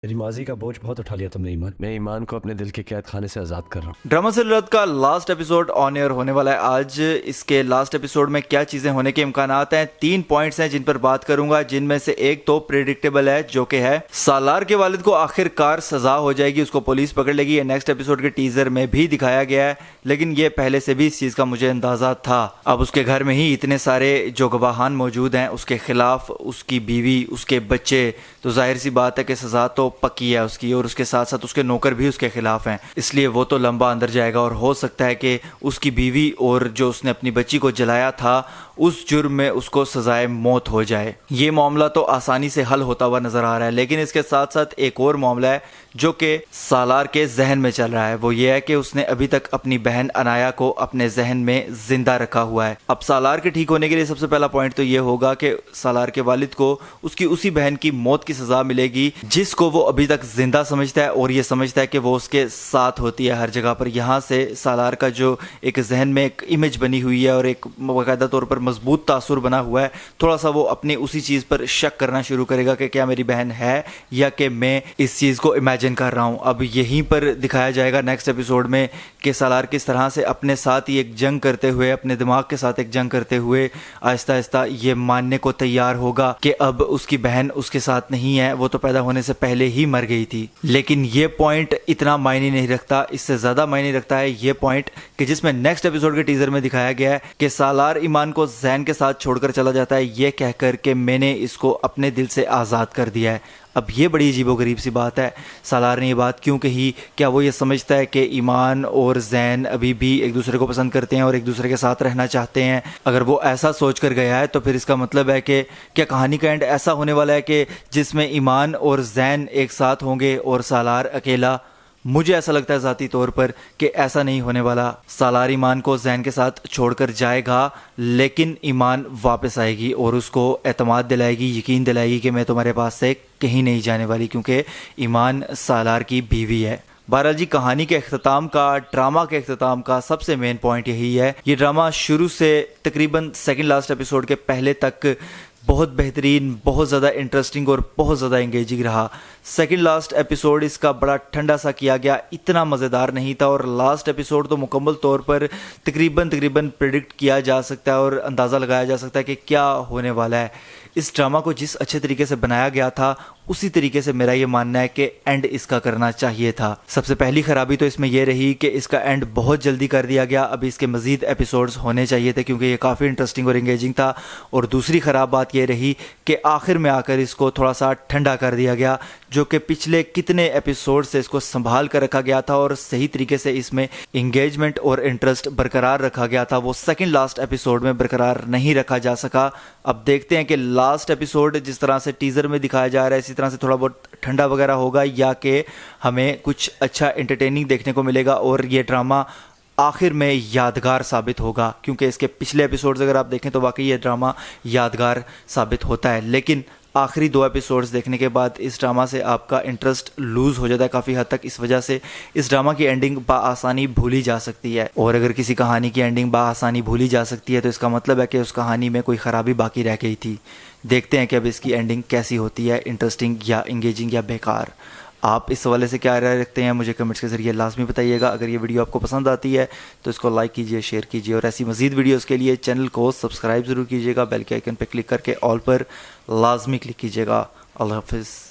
میری ماضی کا بوجھ بہت اٹھا لیا تم نے ایمان. میں ایمان کو اپنے دل کے قید خانے سے آزاد کر رہا ہوں. ڈرامہ سلسلت کا لاسٹ ایپیسوڈ آن ایئر ہونے والا ہے آج. اس کے لاسٹ ایپیسوڈ میں کیا چیزیں ہونے کے امکانات ہیں؟ 3 پوائنٹس ہیں جن پر بات کروں گا، جن میں سے ایک تو پریڈکٹیبل ہے، جو کہ ہے سالار کے والد کو آخر کار سزا ہو جائے گی، اس کو پولیس پکڑ لے گی. یہ نیکسٹ ایپیسوڈ کے ٹیزر میں بھی دکھایا گیا ہے، لیکن یہ پہلے سے بھی اس چیز کا مجھے اندازہ تھا. اب اس کے گھر میں ہی اتنے سارے جو گواہان موجود ہیں اس کے خلاف، اس کی بیوی، اس کے بچے، تو ظاہر سی بات ہے کہ سزا تو پکی ہے اس کی، اور اس کے ساتھ ساتھ اس کے نوکر بھی اس کے خلاف ہیں، اس لیے وہ تو لمبا اندر جائے گا. اور ہو سکتا ہے کہ اس کی بیوی اور جو اس نے اپنی بچی کو جلایا تھا اس جرم میں اس کو سزائے موت ہو جائے. یہ معاملہ تو آسانی سے حل ہوتا ہوا نظر آ رہا ہے، لیکن اس کے ساتھ ساتھ ایک اور معاملہ ہے جو کہ سالار کے ذہن میں چل رہا ہے. وہ یہ ہے کہ اس نے ابھی تک اپنی بہن انایا کو اپنے ذہن میں زندہ رکھا ہوا ہے. اب سالار کے ٹھیک ہونے کے لیے سب سے پہلا پوائنٹ تو یہ ہوگا کہ سالار کے والد کو اس کی اسی بہن کی موت کی سزا ملے گی جس کو وہ ابھی تک زندہ سمجھتا ہے، اور یہ سمجھتا ہے کہ وہ اس کے ساتھ ہوتی ہے ہر جگہ پر. یہاں سے سالار کا جو ایک ذہن میں ایک امیج بنی ہوئی ہے اور ایک باقاعدہ طور پر مضبوط تاثر بنا ہوا ہے، تھوڑا سا وہ اپنی اسی چیز پر شک کرنا شروع کرے گا کہ کیا میری بہن ہے یا کہ میں اس چیز کو امیجن کر رہا ہوں. اب یہیں پر دکھایا جائے گا نیکسٹ ایپیسوڈ میں کہ سالار کس طرح سے اپنے ساتھ ہی ایک جنگ کرتے ہوئے، اپنے دماغ کے ساتھ ایک جنگ کرتے ہوئے آہستہ آہستہ یہ ماننے کو تیار ہوگا کہ اب اس کی بہن اس کے ساتھ نہیں ہے، وہ تو پیدا ہونے سے پہلے ہی مر گئی تھی. لیکن یہ پوائنٹ اتنا معنی نہیں رکھتا، اس سے زیادہ معنی رکھتا ہے یہ پوائنٹ کہ جس میں نیکسٹ ایپیسوڈ کے ٹیزر میں دکھایا گیا ہے کہ سالار ایمان کو زین کے ساتھ چھوڑ کر چلا جاتا ہے یہ کہہ کر کہ میں نے اس کو اپنے دل سے آزاد کر دیا ہے. اب یہ بڑی عجیب و غریب سی بات ہے. سالار نے یہ بات کیوں کہی؟ کیا وہ یہ سمجھتا ہے کہ ایمان اور زین ابھی بھی ایک دوسرے کو پسند کرتے ہیں اور ایک دوسرے کے ساتھ رہنا چاہتے ہیں؟ اگر وہ ایسا سوچ کر گیا ہے تو پھر اس کا مطلب ہے کہ کیا کہانی کا اینڈ ایسا ہونے والا ہے کہ جس میں ایمان اور زین ایک ساتھ ہوں گے اور سالار اکیلا؟ مجھے ایسا لگتا ہے ذاتی طور پر کہ ایسا نہیں ہونے والا. سالار ایمان کو زین کے ساتھ چھوڑ کر جائے گا، لیکن ایمان واپس آئے گی اور اس کو اعتماد دلائے گی، یقین دلائے گی کہ میں تمہارے پاس سے کہیں نہیں جانے والی، کیونکہ ایمان سالار کی بیوی ہے. بہرحال جی، کہانی کے اختتام کا، ڈرامہ کے اختتام کا سب سے مین پوائنٹ یہی ہے. یہ ڈرامہ شروع سے تقریباً سیکنڈ لاسٹ ایپیسوڈ کے پہلے تک بہت بہترین، بہت زیادہ انٹرسٹنگ اور بہت زیادہ انگیجنگ رہا. سیکنڈ لاسٹ ایپیسوڈ اس کا بڑا ٹھنڈا سا کیا گیا، اتنا مزیدار نہیں تھا، اور لاسٹ ایپیسوڈ تو مکمل طور پر تقریباً پریڈکٹ کیا جا سکتا ہے اور اندازہ لگایا جا سکتا ہے کہ کیا ہونے والا ہے. اس ڈرامہ کو جس اچھے طریقے سے بنایا گیا تھا اسی طریقے سے میرا یہ ماننا ہے کہ اینڈ اس کا کرنا چاہیے تھا. سب سے پہلی خرابی تو اس میں یہ رہی کہ اس کا اینڈ بہت جلدی کر دیا گیا. ابھی اس کے مزید ایپیسوڈز ہونے چاہیے تھے کیونکہ یہ کافی انٹرسٹنگ اور انگیجنگ تھا. اور دوسری خراب بات یہ رہی کہ آخر میں آ کر اس کو تھوڑا سا ٹھنڈا کر دیا گیا، جو کہ پچھلے کتنے ایپیسوڈ سے اس کو سنبھال کر رکھا گیا تھا اور صحیح طریقے سے اس میں انگیجمنٹ اور انٹرسٹ برقرار رکھا گیا تھا، وہ سیکنڈ لاسٹ ایپیسوڈ میں برقرار نہیں رکھا جا سکا. اب دیکھتے ہیں کہ لاسٹ ایپیسوڈ جس طرح سے ٹیزر میں دکھایا جا رہا ہے اسی طرح سے تھوڑا بہت ٹھنڈا وغیرہ ہوگا، یا کہ ہمیں کچھ اچھا انٹرٹیننگ دیکھنے کو ملے گا اور یہ ڈرامہ آخر میں یادگار ثابت ہوگا. کیونکہ اس کے پچھلے ایپیسوڈز اگر آپ دیکھیں تو واقعی یہ ڈرامہ یادگار ثابت ہوتا ہے، لیکن آخری 2 ایپیسوڈز دیکھنے کے بعد اس ڈرامہ سے آپ کا انٹرسٹ لوز ہو جاتا ہے کافی حد تک. اس وجہ سے اس ڈرامہ کی اینڈنگ بآسانی بھولی جا سکتی ہے، اور اگر کسی کہانی کی اینڈنگ بآسانی بھولی جا سکتی ہے تو اس کا مطلب ہے کہ اس کہانی میں کوئی خرابی باقی رہ گئی تھی. دیکھتے ہیں کہ اب اس کی اینڈنگ کیسی ہوتی ہے، انٹرسٹنگ یا انگیجنگ یا بیکار. آپ اس حوالے سے کیا رائے رکھتے ہیں مجھے کمنٹس کے ذریعے لازمی بتائیے گا. اگر یہ ویڈیو آپ کو پسند آتی ہے تو اس کو لائک کیجئے، شیئر کیجئے، اور ایسی مزید ویڈیوز کے لیے چینل کو سبسکرائب ضرور کیجئے گا. بیل کے آئیکن پہ کلک کر کے آل پر لازمی کلک کیجئے گا. اللہ حافظ.